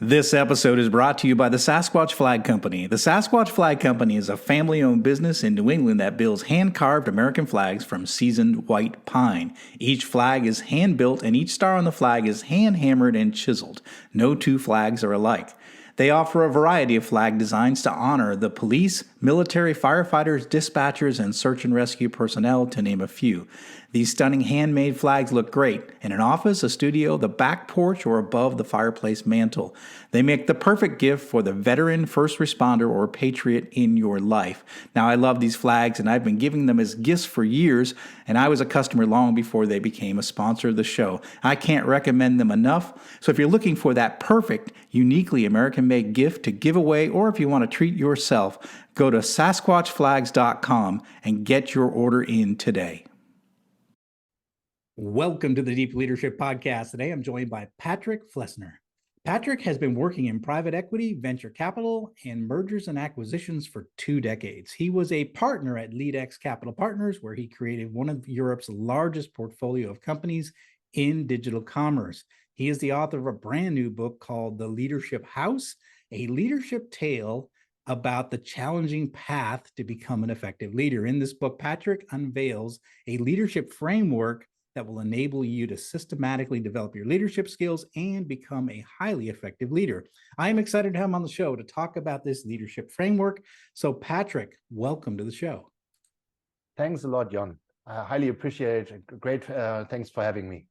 This episode is brought to you by the Sasquatch Flag Company. The Sasquatch Flag Company is a family-owned business in New England that builds hand-carved American flags from seasoned white pine. Each flag is hand-built and each star on the flag is hand-hammered and chiseled. No two flags are alike. They offer a variety of flag designs to honor the police, military, firefighters, dispatchers, and search and rescue personnel, to name a few. These stunning handmade flags look great in an office, a studio, the back porch, or above the fireplace mantle. They make the perfect gift for the veteran, first responder, or patriot in your life. Now, I love these flags, and I've been giving them as gifts for years, and I was a customer long before they became a sponsor of the show. I can't recommend them enough. So if you're looking for that perfect, uniquely American-made gift to give away, or if you want to treat yourself, go to sasquatchflags.com and get your order in today. Welcome to the Deep Leadership Podcast. Today I'm joined by Patrick Flesner. Patrick has been working in private equity, venture capital, and mergers and acquisitions for 2 decades. He was a partner at LeadX Capital Partners, where he created one of Europe's largest portfolio of companies in digital commerce. He is the author of a brand new book called The Leadership House, a leadership tale about the challenging path to become an effective leader. In this book, Patrick unveils a leadership framework that will enable you to systematically develop your leadership skills and become a highly effective leader. I am excited to have him on the show to talk about this leadership framework. So Patrick, welcome to the show. Thanks a lot, Jon. I highly appreciate it. Great. Thanks for having me.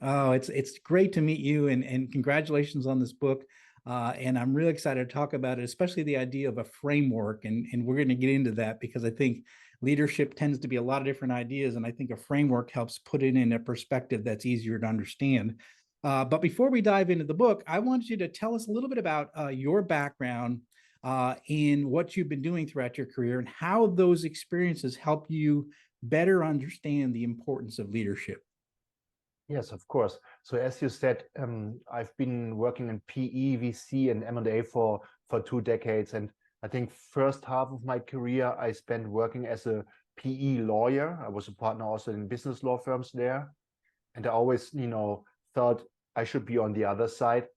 Oh, it's great to meet you, and congratulations on this book. And I'm really excited to talk about it, especially the idea of a framework. And we're going to get into that because I think leadership tends to be a lot of different ideas. And I think a framework helps put it in a perspective that's easier to understand. But before we dive into the book, I want you to tell us a little bit about your background in what you've been doing throughout your career and how those experiences help you better understand the importance of leadership. Yes, of course. So as you said, I've been working in PE, VC, and M&A for 2 decades. And I think first half of my career, I spent working as a PE lawyer. I was a partner also in business law firms there. And I always, thought I should be on the other side.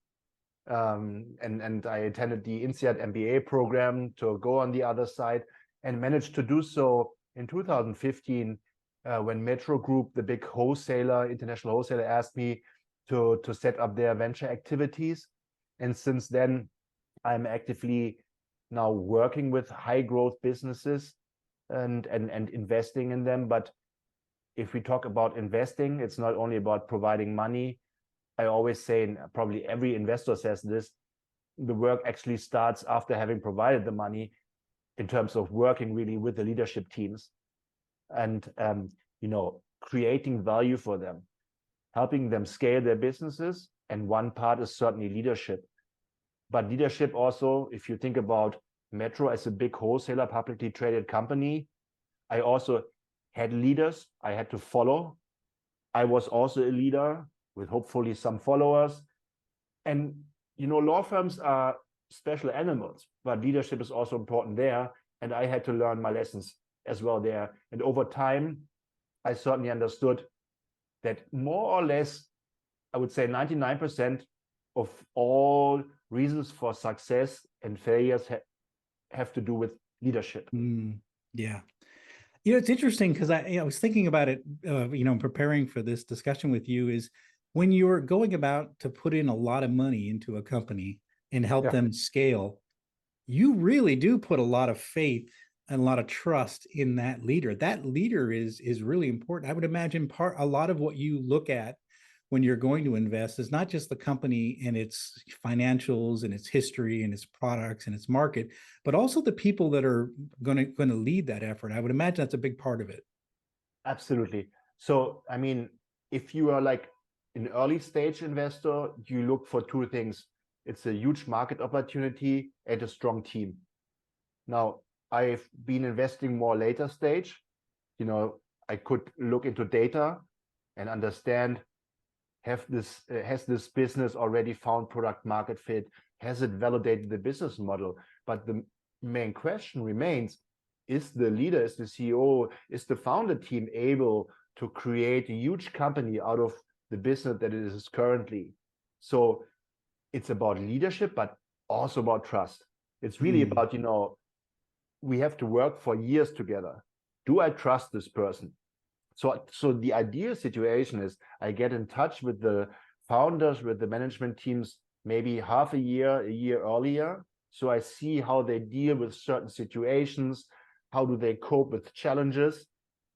And I attended the INSEAD MBA program to go on the other side and managed to do so in 2015 when Metro Group, the big wholesaler, international wholesaler, asked me to set up their venture activities. And since then, I'm actively now working with high growth businesses and investing in them. But if we talk about investing, it's not only about providing money. I always say, and probably every investor says this, the work actually starts after having provided the money in terms of working really with the leadership teams and creating value for them, helping them scale their businesses. And one part is certainly leadership. But leadership also, if you think about Metro as a big wholesaler, publicly traded company, I also had leaders I had to follow. I was also a leader with hopefully some followers. And, law firms are special animals, but leadership is also important there. And I had to learn my lessons as well there. And over time, I certainly understood that more or less, I would say 99% of all reasons for success and failures have to do with leadership. Yeah. It's interesting because I was thinking about it, preparing for this discussion with you, is when you're going about to put in a lot of money into a company and help them scale, you really do put a lot of faith and a lot of trust in that leader. That leader is really important. I would imagine a lot of what you look at when you're going to invest is not just the company and its financials and its history and its products and its market, but also the people that are going to lead that effort. I would imagine that's a big part of it. Absolutely. So, if you are like an early stage investor, you look for 2 things. It's a huge market opportunity and a strong team. Now, I've been investing more later stage. I could look into data and understand, has this business already found product market fit? Has it validated the business model? But the main question remains, is the leader, is the CEO, is the founder team able to create a huge company out of the business that it is currently? So it's about leadership, but also about trust. It's really about, we have to work for years together. Do I trust this person? So the ideal situation is I get in touch with the founders, with the management teams, maybe half a year earlier. So I see how they deal with certain situations, how do they cope with challenges.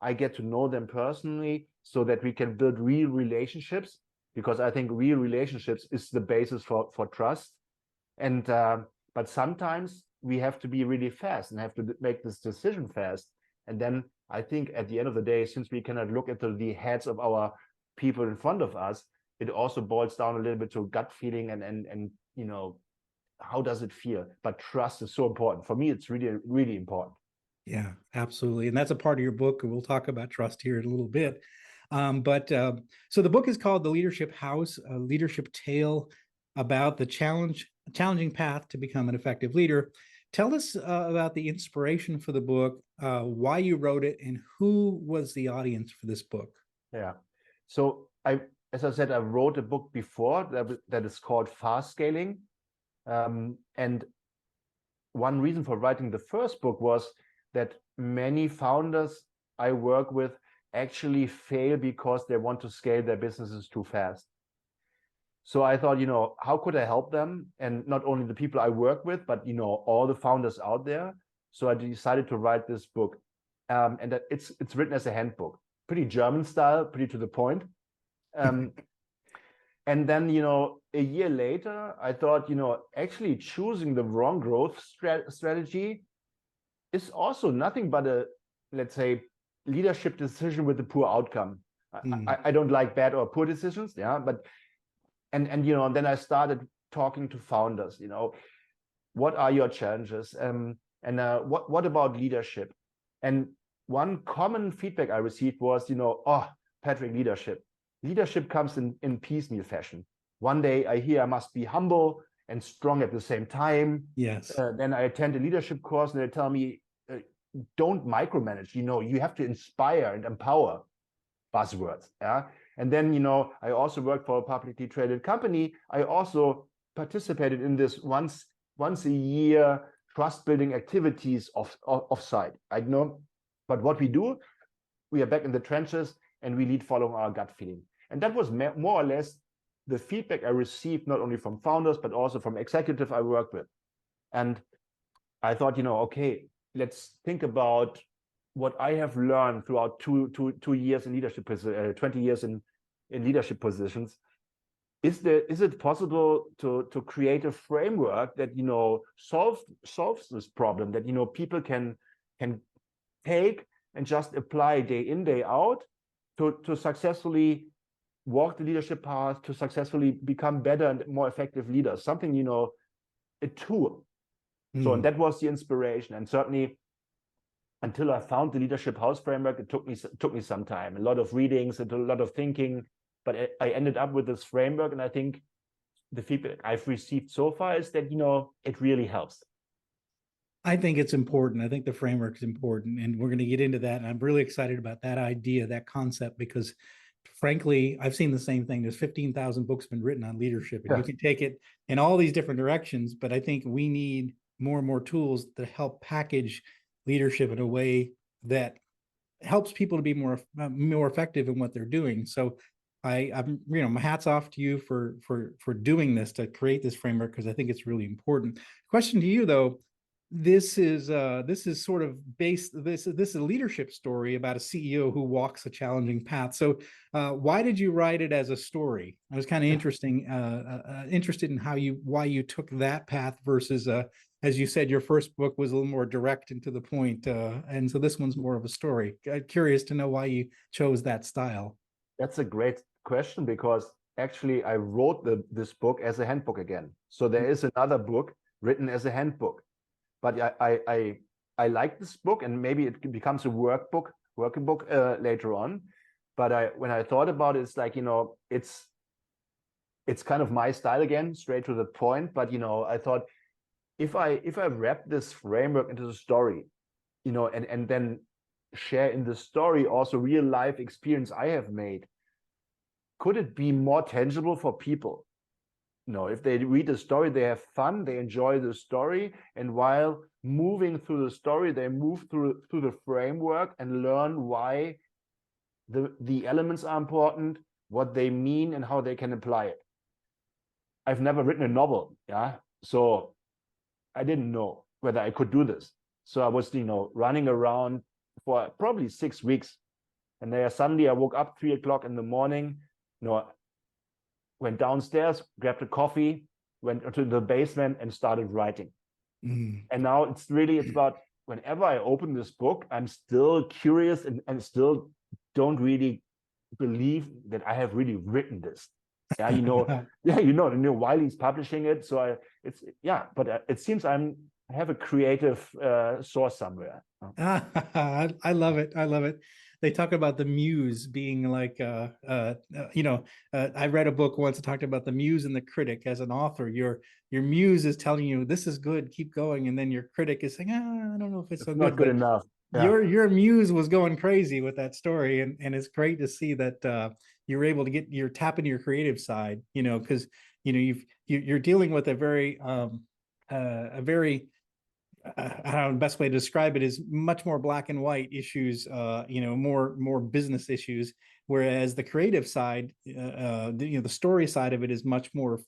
I get to know them personally so that we can build real relationships, because I think real relationships is the basis for trust. And but sometimes we have to be really fast and have to make this decision fast. And then I think at the end of the day, since we cannot look at the heads of our people in front of us, it also boils down a little bit to gut feeling and how does it feel? But trust is so important. For me, it's really, really important. Yeah, absolutely. And that's a part of your book. And we'll talk about trust here in a little bit. So the book is called The Leadership House, a leadership tale about the challenging path to become an effective leader. Tell us about the inspiration for the book, why you wrote it, and who was the audience for this book. Yeah. So as I said, I wrote a book before that is called Fast Scaling. And one reason for writing the first book was that many founders I work with actually fail because they want to scale their businesses too fast. So I thought, how could I help them? And not only the people I work with, but, all the founders out there. So I decided to write this book. And that it's written as a handbook, pretty German style, pretty to the point. And then, a year later, I thought, actually choosing the wrong growth strategy is also nothing but a, let's say, leadership decision with a poor outcome. I don't like bad or poor decisions, but and then I started talking to founders. What are your challenges? And what about leadership? And one common feedback I received was, Patrick, leadership comes in piecemeal fashion. One day I hear I must be humble and strong at the same time. Yes. Then I attend a leadership course and they tell me, don't micromanage. You have to inspire and empower. Buzzwords. Yeah. And then, I also worked for a publicly traded company. I also participated in this once a year trust building activities off site. I know, but what we do, we are back in the trenches and we lead following our gut feeling. And that was more or less the feedback I received, not only from founders, but also from executives I work with. And I thought, okay, let's think about what I have learned throughout two years in leadership, 20 years in leadership positions. Is it possible to create a framework that solves this problem, that people can take and just apply day in, day out to successfully walk the leadership path, to successfully become better and more effective leaders, something, a tool. So, and that was the inspiration. And certainly until I found the Leadership House framework, it took me some time, a lot of readings, and a lot of thinking, but I ended up with this framework. And I think the feedback I've received so far is that, it really helps. I think it's important. I think the framework is important, and we're going to get into that. And I'm really excited about that idea, that concept, because frankly, I've seen the same thing. There's 15,000 books been written on leadership, and you can take it in all these different directions. But I think we need more and more tools to help package leadership in a way that helps people to be more effective in what they're doing. So I'm my hat's off to you for doing this, to create this framework, because I think it's really important. Question to you though, this is sort of based, this is a leadership story about a CEO who walks a challenging path. So why did you write it as a story? I was kind of interested in why you took that path versus as you said, your first book was a little more direct and to the point, and so this one's more of a story. I'm curious to know why you chose that style. That's a great question, because actually I wrote this book as a handbook again. So there is another book written as a handbook. But I like this book, and maybe it becomes a working book later on. But when I thought about it, it's like, it's kind of my style again, straight to the point. But I thought, if I wrap this framework into the story, and then share in the story also real life experience I have made, could it be more tangible for people? if they read the story, they have fun, they enjoy the story, and while moving through the story, they move through the framework and learn why the elements are important, what they mean, and how they can apply it. I've never written a novel, so I didn't know whether I could do this. So I was, running around for probably 6 weeks, and then suddenly I woke up 3 o'clock in the morning, went downstairs, grabbed a coffee, went to the basement, and started writing. And now it's about whenever I open this book, I'm still curious and still don't really believe that I have really written this. Wiley's publishing it, so but it seems I have a creative source somewhere. I love it. I love it. They talk about the muse being like, I read a book once that talked about the muse and the critic. As an author, your muse is telling you this is good, keep going, and then your critic is saying, I don't know if it's so not good enough. Yeah. Your muse was going crazy with that story, and it's great to see that you're able to get your tap into your creative side. Because you're dealing with a very I don't know, the best way to describe it is much more black and white issues, more business issues, whereas the creative side, the story side of it is much more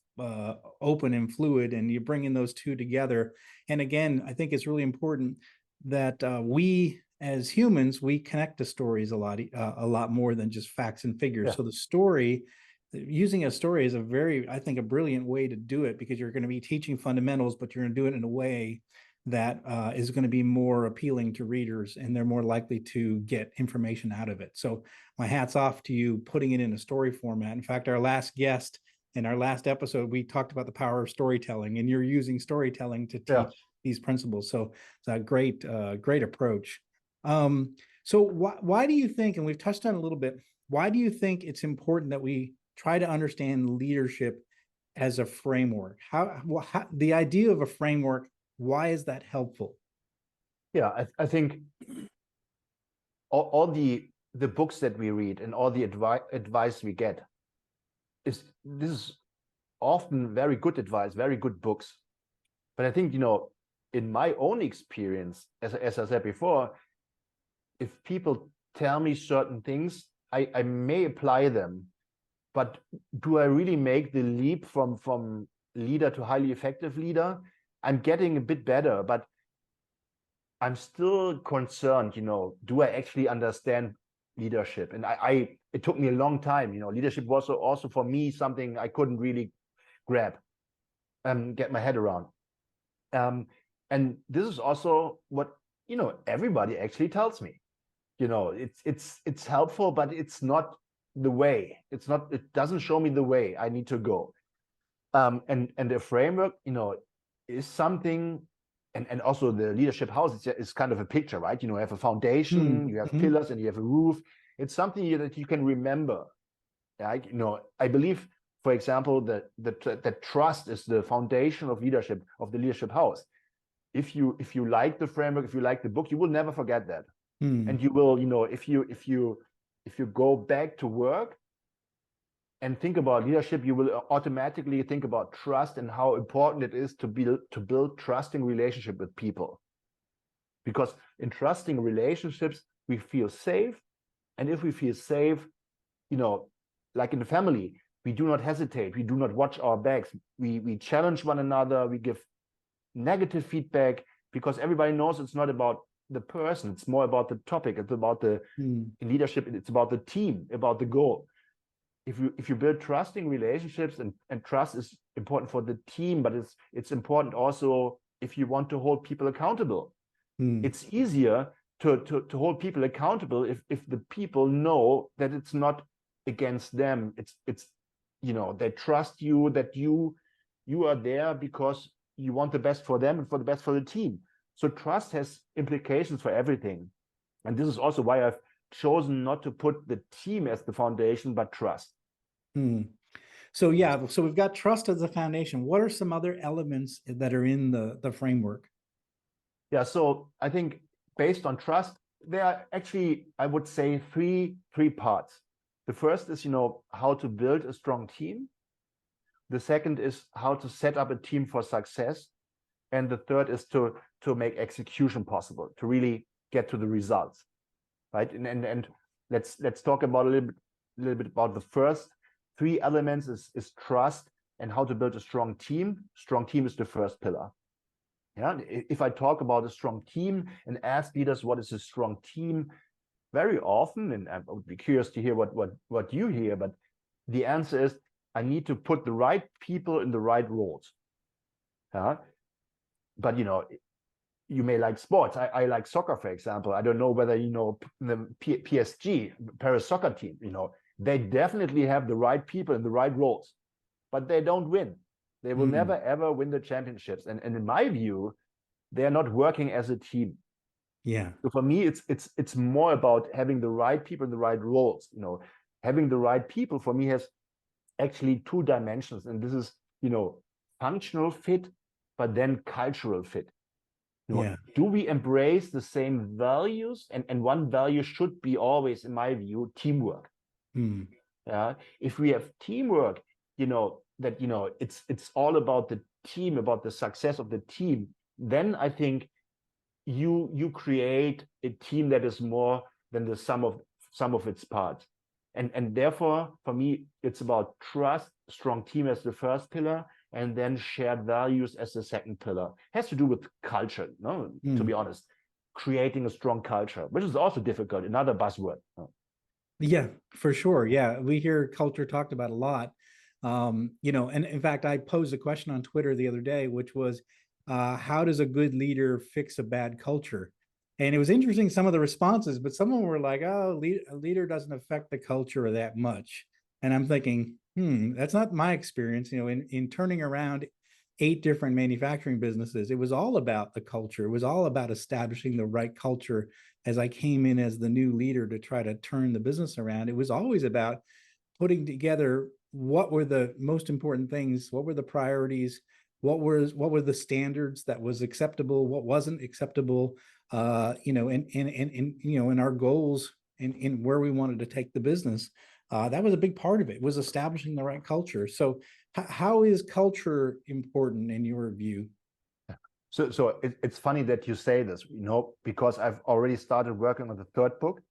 open and fluid, and you bring in those two together. And again, I think it's really important that we as humans, we connect to stories a lot more than just facts and figures. Yeah. So the story, using a story is I think a brilliant way to do it, because you're going to be teaching fundamentals, but you're going to do it in a way that is going to be more appealing to readers, and they're more likely to get information out of it. So my hat's off to you putting it in a story format. In fact, our last guest in our last episode, we talked about the power of storytelling, and you're using storytelling to teach these principles. So it's a great approach. So why do you think, and we've touched on it a little bit, why do you think it's important that we try to understand leadership as a framework? How the idea of a framework, why is that helpful? Yeah, I think all the books that we read and all the advice we get this is often very good advice, very good books. But I think, in my own experience, as I said before, if people tell me certain things, I may apply them, but do I really make the leap from leader to highly effective leader? I'm getting a bit better, but I'm still concerned, do I actually understand leadership? And it took me a long time, leadership was also for me something I couldn't really grab and get my head around. And this is also what, everybody actually tells me, it's helpful, but it's not the way. It doesn't show me the way I need to go. And the framework, is something, and also the leadership house is kind of a picture, right? You have a foundation, you have pillars, and you have a roof. It's something that you can remember. I believe, for example, that trust is the foundation of leadership, of the leadership house. If you like the framework, if you like the book, you will never forget that. And you will, if you go back to work and think about leadership, you will automatically think about trust and how important it is to build trusting relationship with people. Because in trusting relationships, we feel safe. And if we feel safe, like in the family, we do not hesitate. We do not watch our backs. We challenge one another. We give negative feedback, because everybody knows it's not about the person. It's more about the topic. It's about in leadership, it's about the team, about the goal. If you build trusting relationships, and trust is important for the team, but it's important also if you want to hold people accountable. It's easier to hold people accountable if the people know that it's not against them. It's they trust you, that you are there because you want the best for them and for the best for the team. So trust has implications for everything. And this is also why I've chosen not to put the team as the foundation, but trust. So we've got trust as the foundation. What are some other elements that are in the framework? Yeah, so I think based on trust, there are actually, I would say, three parts. The first is, how to build a strong team. The second is how to set up a team for success. And the third is to make execution possible, to really get to the results, right? And let's talk about a little bit about the first three elements is trust and how to build a strong team. Strong team is the first pillar. Yeah, if I talk about a strong team and ask leaders what is a strong team, very often, and I would be curious to hear what you hear, but the answer is I need to put the right people in the right roles. Yeah, but you may like sports. I like soccer, for example. I don't know whether the PSG, Paris soccer team. They definitely have the right people in the right roles, but they don't win. They will never ever win the championships. And in my view, they are not working as a team. Yeah. So for me, it's more about having the right people in the right roles. Having the right people for me has actually two dimensions, and this is functional fit, but then cultural fit. Yeah. Do we embrace the same values? And one value should be always, in my view, teamwork. If we have teamwork, it's all about the team, about the success of the team, then I think you create a team that is more than the sum of its parts. And therefore, for me, it's about trust, strong team as the first pillar, and then shared values as the second pillar. It has to do with culture, to be honest, creating a strong culture, which is also difficult, another buzzword. Yeah, for sure. Yeah, we hear culture talked about a lot. And in fact, I posed a question on Twitter the other day, which was, how does a good leader fix a bad culture? And it was interesting, some of the responses, but some of them were like, oh, a leader doesn't affect the culture that much. And I'm thinking, that's not my experience. In turning around 8 different manufacturing businesses, it was all about the culture. It was all about establishing the right culture. As I came in as the new leader to try to turn the business around, it was always about putting together what were the most important things, what were the priorities, what were the standards that was acceptable, what wasn't acceptable, and our goals in where we wanted to take the business. That was a big part of it, was establishing the right culture. So how is culture important in your view? So it's funny that you say this, because I've already started working on the third book.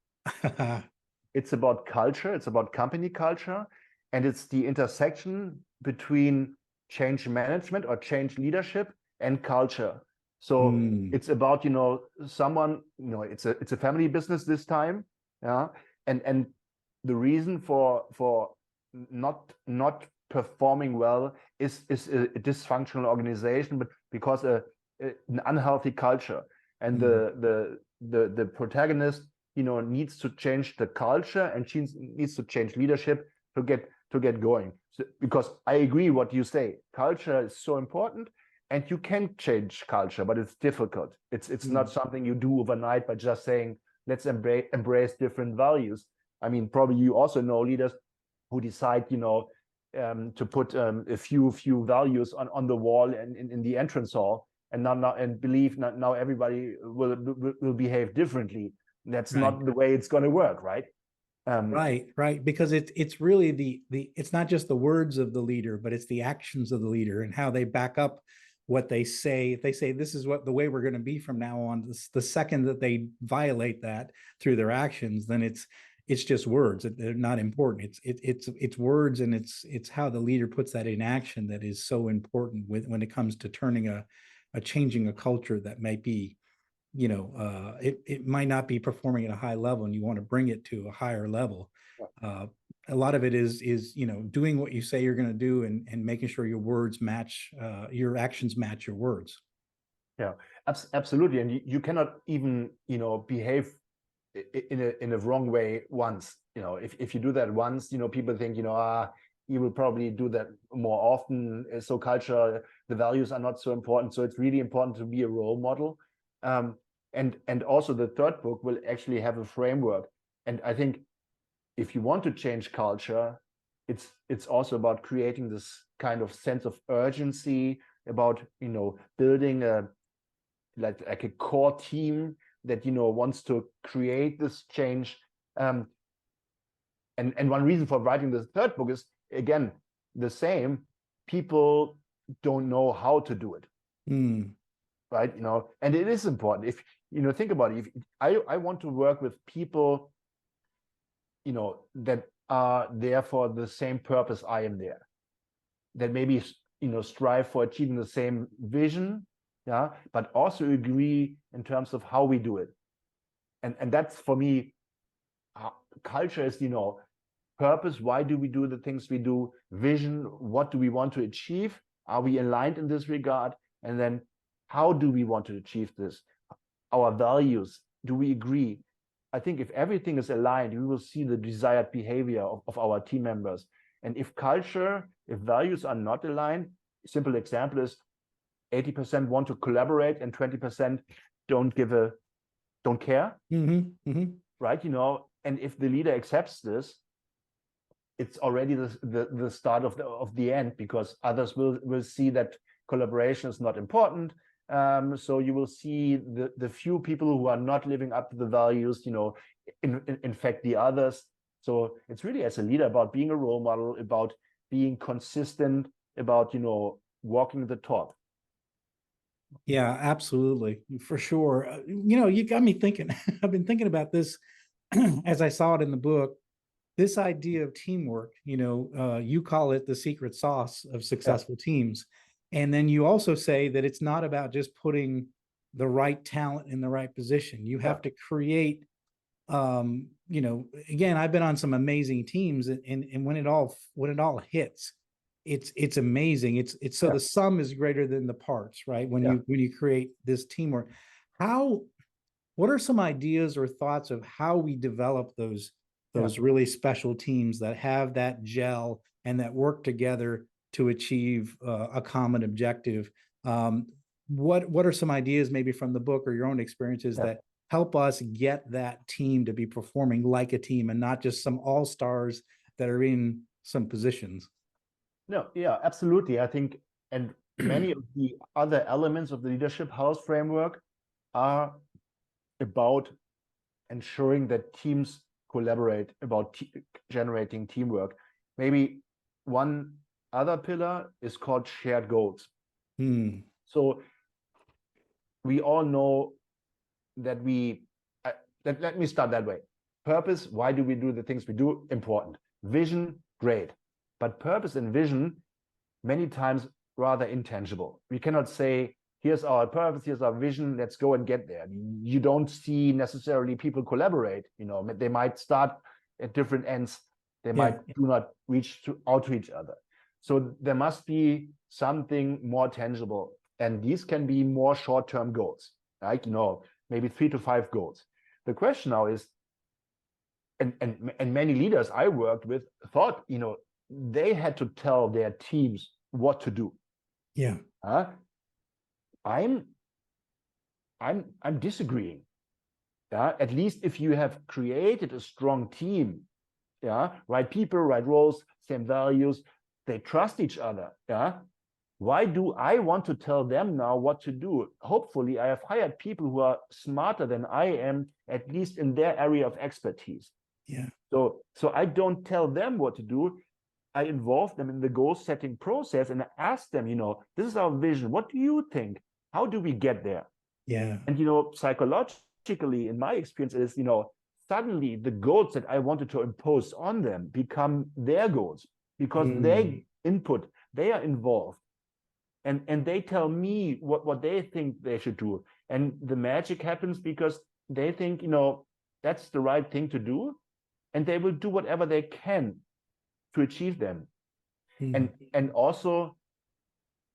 It's about culture, it's about company culture, and it's the intersection between change management or change leadership and culture. So it's about, someone, it's a family business this time. Yeah. And the reason for not performing well is a dysfunctional organization, but because an unhealthy culture, and the protagonist needs to change the culture, and she needs to change leadership to get going. So, because I agree what you say, culture is so important, and you can change culture, but it's difficult. It's not something you do overnight by just saying let's embrace different values. I mean, probably you also know leaders who decide to put a few values on the wall and in the entrance hall, and believe now everybody will behave differently. That's not the way it's going to work, right? Right. Because it's really the it's not just the words of the leader, but it's the actions of the leader and how they back up what they say. If they say this is the way we're going to be from now on, the second that they violate that through their actions, then it's just words. They're not important. It's words, and it's how the leader puts that in action that is so important when it comes to turning changing a culture that might be, it might not be performing at a high level, and you want to bring it to a higher level. A lot of it is doing what you say you're going to do, and making sure your words match, your actions match your words. Yeah, absolutely. And you cannot even behave in a wrong way once. If you do that once, people think you will probably do that more often. So culture, the values are not so important. So it's really important to be a role model. And also the third book will actually have a framework. And I think if you want to change culture, it's also about creating this kind of sense of urgency, about building like a core team that wants to create this change. And one reason for writing the third book is, again, the same. people don't know how to do it. Right? And it is important. If think about it. If I want to work with people, that are there for the same purpose I am there, that maybe strive for achieving the same vision, but also agree in terms of how we do it. And that's for me, culture is purpose. Why do we do the things we do? Vision. What do we want to achieve? Are we aligned in this regard? And then how do we want to achieve this? Our values. Do we agree? I think if everything is aligned, we will see the desired behavior of our team members. And if values are not aligned, simple example is 80% want to collaborate and 20% don't care. Right? And if the leader accepts this, it's already the start of the end, because others will see that collaboration is not important. So you will see the few people who are not living up to the values, infect the others. So it's really, as a leader, about being a role model, about being consistent, about walking the talk. Yeah, absolutely, for sure. You got me thinking. I've been thinking about this as I saw it in the book. This idea of teamwork, you call it the secret sauce of successful teams. And then you also say that it's not about just putting the right talent in the right position. You have to create, again, I've been on some amazing teams, and when it all hits, it's amazing. It's so the sum is greater than the parts, right? When you create this teamwork. What are some ideas or thoughts of how we develop those really special teams that have that gel and that work together to achieve a common objective? What are some ideas, maybe from the book or your own experiences, that help us get that team to be performing like a team and not just some all-stars that are in some positions? No, yeah, absolutely. I think, and many of the other elements of the leadership house framework are about ensuring that teams collaborate, about generating teamwork. Maybe one other pillar is called shared goals. So we all know that let me start that way. Purpose, why do we do the things we do? Important. Vision, great. But purpose and vision, many times rather intangible. We cannot say, here's our purpose, here's our vision, let's go and get there. You don't see necessarily people collaborate. They might start at different ends. They might do not reach out to each other. So there must be something more tangible. And these can be more short-term goals, like, maybe 3 to 5 goals. The question now is, and many leaders I worked with thought, they had to tell their teams what to do. I'm disagreeing. At least if you have created a strong team, right people, right roles, same values, they trust each other. Why do I want to tell them now what to do? Hopefully I have hired people who are smarter than I am, at least in their area of expertise. So I don't tell them what to do. I involve them in the goal setting process and ask them, this is our vision. What do you think? How do we get there? And, psychologically, in my experience, is, suddenly the goals that I wanted to impose on them become their goals, because they input, they are involved. And they tell me what they think they should do. And the magic happens because they think, that's the right thing to do. And they will do whatever they can to achieve them. And also,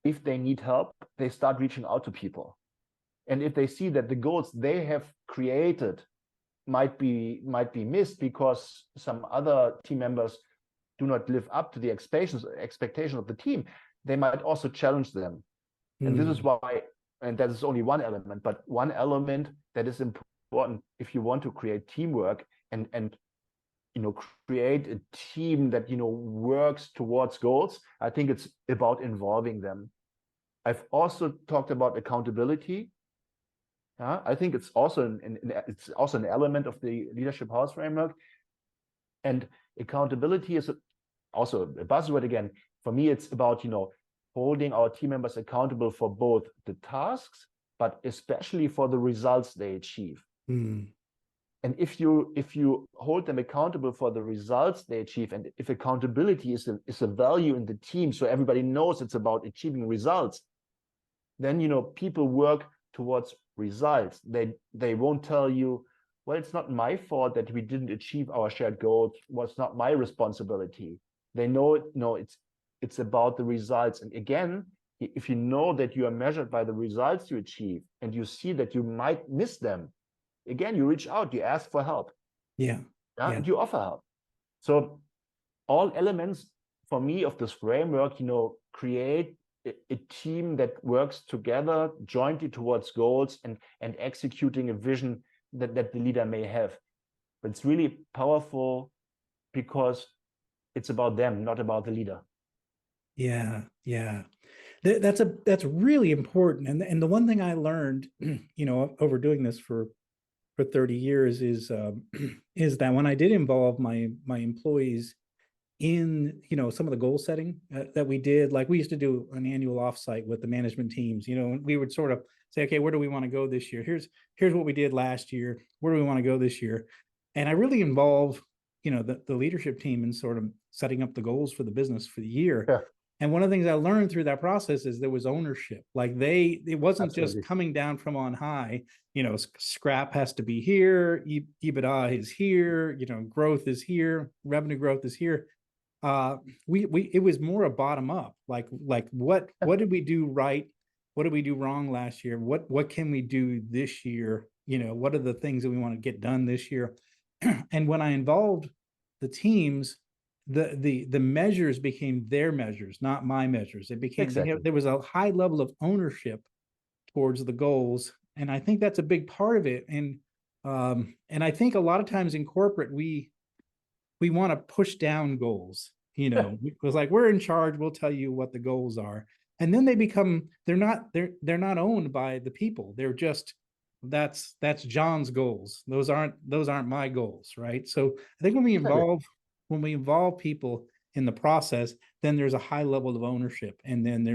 if they need help, they start reaching out to people. And if they see that the goals they have created might be missed because some other team members do not live up to the expectations of the team, they might also challenge them. And this is why, and that is only one element, but one element that is important if you want to create teamwork and create a team that works towards goals. I think it's about involving them. I've also talked about accountability. I think it's also an element of the leadership house framework. And accountability is also a buzzword again. For me, it's about holding our team members accountable for both the tasks, but especially for the results they achieve. Mm. And if you hold them accountable for the results they achieve, and if accountability is a value in the team, so everybody knows it's about achieving results, then people work towards results. They won't tell you, well, it's not my fault that we didn't achieve our shared goals. Well, it's not my responsibility. They know, no, it's about the results. And again, if you know that you are measured by the results you achieve, and you see that you might miss them, again, you reach out, you ask for help. Yeah. And you offer help. So all elements for me of this framework, create a team that works together jointly towards goals and executing a vision that the leader may have. But it's really powerful because it's about them, not about the leader. Yeah. That's really important. And the one thing I learned, over doing this for 30 years is is that when I did involve my employees in some of the goal setting that we did, like we used to do an annual offsite with the management teams, we would sort of say, okay, where do we want to go this year? Here's what we did last year. Where do we want to go this year? And I really involve the leadership team in sort of setting up the goals for the business for the year. Yeah. And one of the things I learned through that process is there was ownership. Like it wasn't Absolutely. just coming down from on high, scrap has to be here, EBITDA is here, growth is here, revenue growth is here. It was more a bottom up, like what did we do right? What did we do wrong last year? What can we do this year? What are the things that we want to get done this year? And when I involved the teams, the measures became their measures, not my measures. It became Exactly. there was a high level of ownership towards the goals, and I think that's a big part of it. And I think a lot of times in corporate we want to push down goals. Because like we're in charge, we'll tell you what the goals are, and then they're not owned by the people. They're just that's John's goals. Those aren't my goals, right? So I think when we involve people in the process, then there's a high level of ownership, and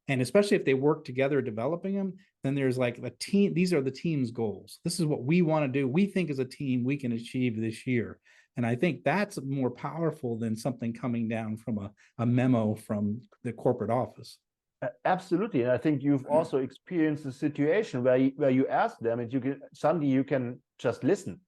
especially if they work together developing them, then there's like a team. These are the team's goals. This is what we want to do. We think as a team we can achieve this year. And I think that's more powerful than something coming down from a memo from the corporate office. Absolutely. And I think you've also experienced a situation where you ask them and you can just listen.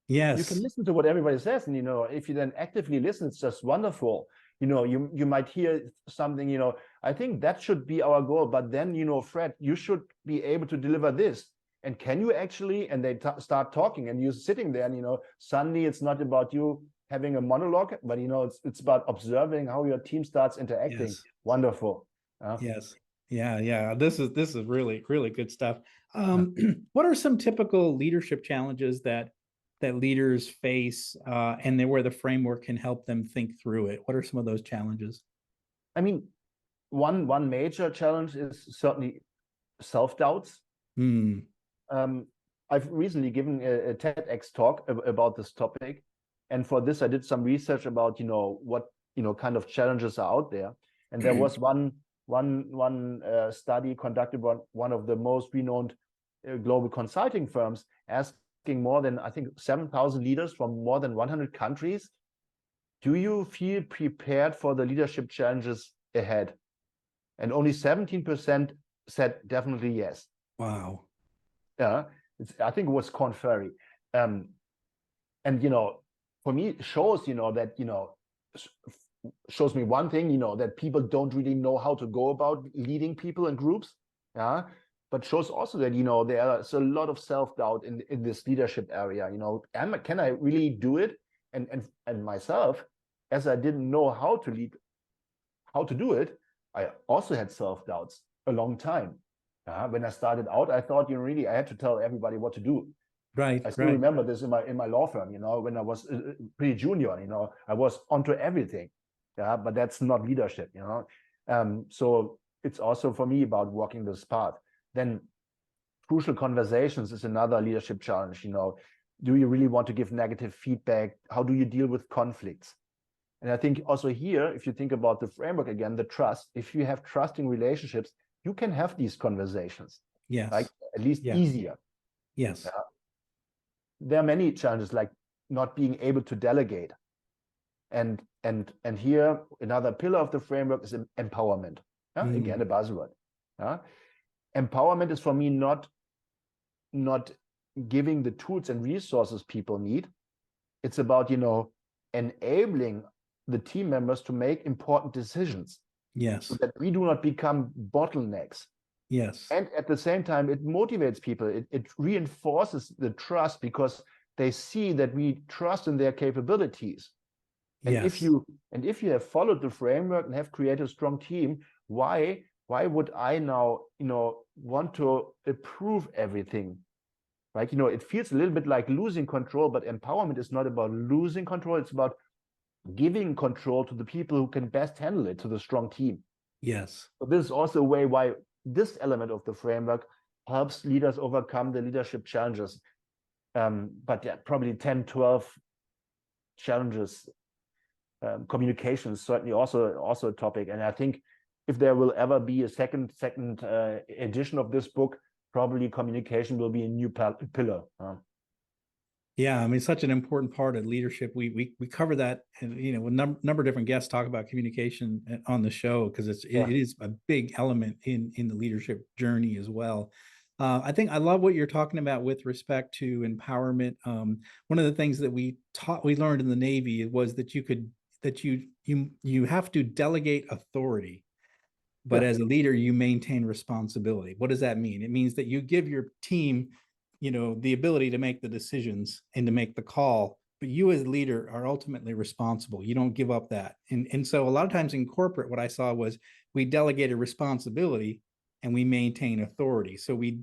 Yes. You can listen to what everybody says. And, if you then actively listen, it's just wonderful. You might hear something, I think that should be our goal. But then, Fred, you should be able to deliver this. And can you actually, and they start talking and you're sitting there and, suddenly it's not about you having a monologue, but, it's about observing how your team starts interacting. Yes. Wonderful. Yes. Yeah. This is really, really good stuff. What are some typical leadership challenges that leaders face and where the framework can help them think through it? What are some of those challenges? I mean, one major challenge is certainly self-doubts. I've recently given a TEDx talk about this topic, and for this I did some research about what kind of challenges are out there, and there was one study conducted by one of the most renowned global consulting firms, asking more than, I think, 7,000 leaders from more than 100 countries, do you feel prepared for the leadership challenges ahead? And only 17% said definitely yes. Wow. Yeah, I think it was Corn Ferry. And, for me, it shows, that, shows me one thing, that people don't really know how to go about leading people and groups. Yeah. But shows also that, there's a lot of self-doubt in this leadership area. Can I really do it? And myself, as I didn't know how to lead, how to do it, I also had self-doubts a long time. When I started out, I thought, I had to tell everybody what to do. Right. I still remember this in my law firm, when I was pretty junior, I was onto everything. Yeah, but that's not leadership, So it's also for me about walking this path. Then crucial conversations is another leadership challenge. Do you really want to give negative feedback? How do you deal with conflicts? And I think also here, if you think about the framework again, the trust, if you have trusting relationships, you can have these conversations. Yes. Like at least Yeah. easier. Yes. There are many challenges like not being able to delegate. And here, another pillar of the framework is empowerment. Again, a buzzword. Empowerment is for me not giving the tools and resources people need. It's about, enabling the team members to make important decisions. Yes. So that we do not become bottlenecks. Yes. And at the same time, it motivates people. It reinforces the trust because they see that we trust in their capabilities. And yes. if you have followed the framework and have created a strong team, why would I now, want to approve everything? Right? It feels a little bit like losing control, but empowerment is not about losing control. It's about giving control to the people who can best handle it, to the strong team. Yes. So this is also a way why this element of the framework helps leaders overcome the leadership challenges. But yeah, probably 10, 12 challenges. Communication is certainly also a topic. And I think if there will ever be a second edition of this book, probably communication will be a new pillar. Yeah, I mean, such an important part of leadership. We cover that, and a number of different guests talk about communication on the show because it is a big element in the leadership journey as well. I think I love what you're talking about with respect to empowerment. One of the things that we learned in the Navy was that you have to delegate authority, but as a leader, you maintain responsibility. What does that mean? It means that you give your team the ability to make the decisions and to make the call, but you as a leader are ultimately responsible. You don't give up that. And so a lot of times in corporate, what I saw was we delegated responsibility and we maintain authority. So we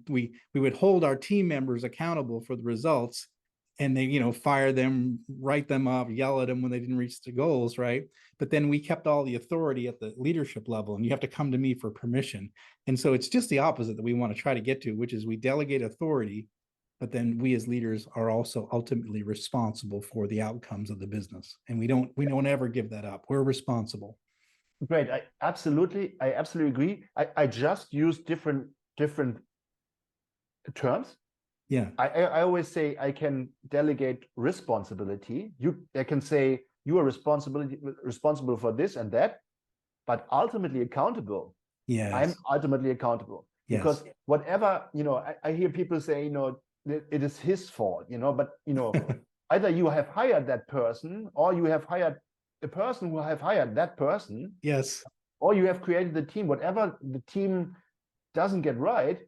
would hold our team members accountable for the results, and they, fire them, write them up, yell at them when they didn't reach the goals, right? But then we kept all the authority at the leadership level, and you have to come to me for permission. And so it's just the opposite that we want to try to get to, which is we delegate authority, but then we as leaders are also ultimately responsible for the outcomes of the business. And we don't ever give that up. We're responsible. Great. I absolutely agree. I just use different terms. Yeah. I always say I can delegate responsibility. I can say you are responsible for this and that, but ultimately accountable. Yes. I'm ultimately accountable. Yes. Because whatever, I hear people say, it is his fault, but either you have hired that person or you have hired the person who have hired that person. Yes. Or you have created the team. Whatever the team doesn't get right,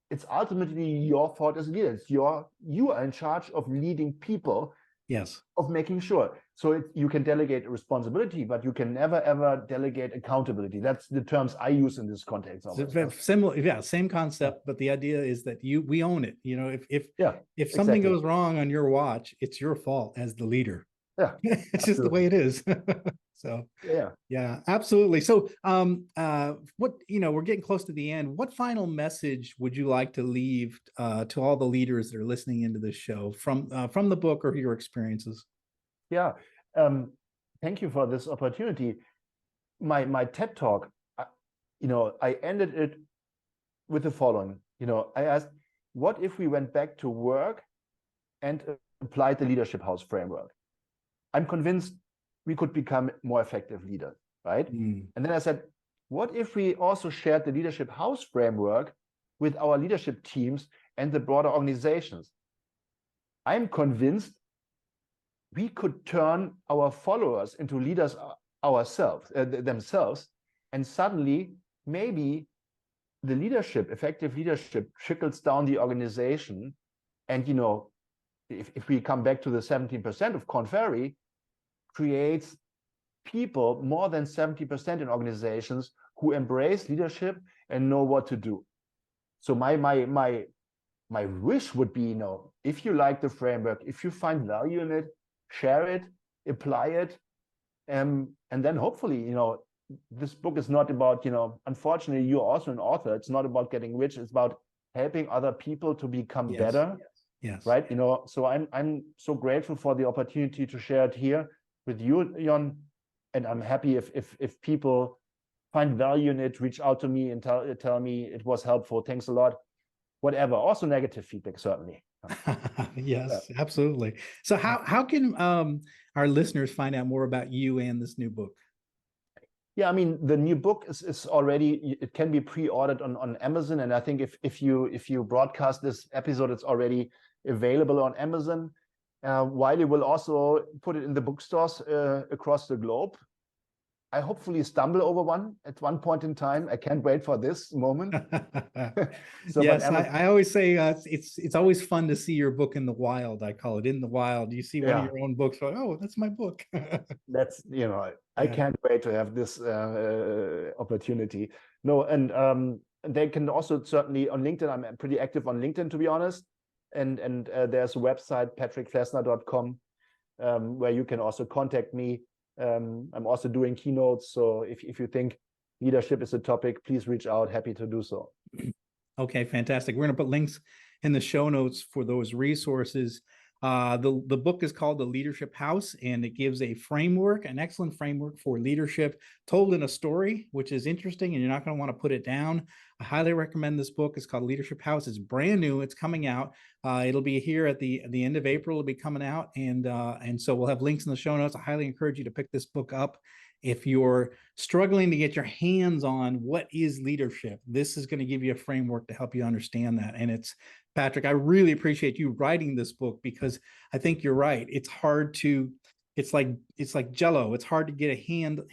it's ultimately your fault as a leader. You are in charge of leading people. Yes. Of making sure. So you can delegate responsibility, but you can never ever delegate accountability. That's the terms I use in this context. Similar, yeah, same concept, but the idea is that we own it. If something goes wrong on your watch, it's your fault as the leader. Yeah, it's just the way it is. So yeah, absolutely. So what we're getting close to the end. What final message would you like to leave to all the leaders that are listening into this show from the book or your experiences? Yeah, thank you for this opportunity. My TED talk, I ended it with the following. I asked, what if we went back to work and applied the Leadership House framework? I'm convinced we could become more effective leaders, right? And then I said, what if we also shared the Leadership House framework with our leadership teams and the broader organizations? I'm convinced we could turn our followers into leaders themselves, and suddenly maybe the effective leadership trickles down the organization. And if we come back to the 17% of Korn Ferry, creates people more than 70% in organizations who embrace leadership and know what to do. So my wish would be, if you like the framework, if you find value in it, share it, apply it, and then hopefully, this book is not about, unfortunately, you're also an author. It's not about getting rich. It's about helping other people to become better. Yes. Right. So I'm so grateful for the opportunity to share it here with you, Jon. and I'm happy if people find value in it, reach out to me and tell me it was helpful. Thanks a lot. Whatever. Also negative feedback, certainly. Yes, absolutely. So how can our listeners find out more about you and this new book? Yeah, I mean, the new book is already, it can be pre-ordered on Amazon. And I think if you broadcast this episode, it's already available on Amazon. Wiley will also put it in the bookstores across the globe. I hopefully stumble over one at one point in time. I can't wait for this moment. So, yes, I always say it's always fun to see your book in the wild. I call it in the wild. You see one of your own books, like, oh, that's my book. That's, I can't wait to have this opportunity. No, and they can also certainly on LinkedIn. I'm pretty active on LinkedIn, to be honest. And there's a website, patrickflesner.com, where you can also contact me. I'm also doing keynotes. So if you think leadership is a topic, please reach out. Happy to do so. Okay, fantastic. We're going to put links in the show notes for those resources. The book is called The Leadership House, and it gives a framework, an excellent framework for leadership told in a story, which is interesting, and you're not going to want to put it down. I highly recommend this book. It's called Leadership House. It's brand new. It's coming out. It'll be here at the end of April. It'll be coming out, and so we'll have links in the show notes. I highly encourage you to pick this book up. If you're struggling to get your hands on what is leadership, this is going to give you a framework to help you understand that. And it's, Patrick, I really appreciate you writing this book, because I think you're right. It's hard to, it's like Jello. It's hard to get a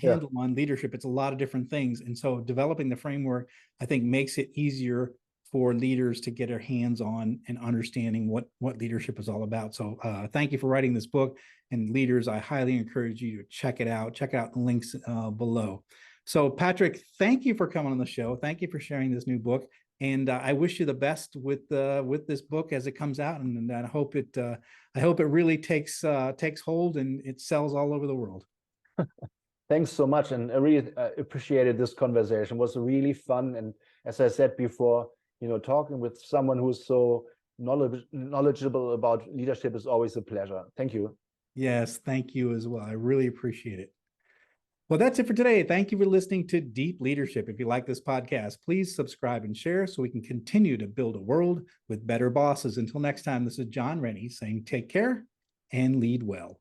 handle on leadership. It's a lot of different things. And so developing the framework, I think, makes it easier for leaders to get their hands on and understanding what leadership is all about. So thank you for writing this book. And leaders, I highly encourage you to check it out. Check out the links below. So Patrick, thank you for coming on the show. Thank you for sharing this new book. And I wish you the best with this book as it comes out. And I hope it really takes hold and it sells all over the world. Thanks so much. And I really appreciated this conversation. It was really fun. And as I said before, talking with someone who's so knowledgeable about leadership is always a pleasure. Thank you. Yes, thank you as well. I really appreciate it. Well, that's it for today. Thank you for listening to Deep Leadership. If you like this podcast, please subscribe and share so we can continue to build a world with better bosses. Until next time, this is John Rennie saying take care and lead well.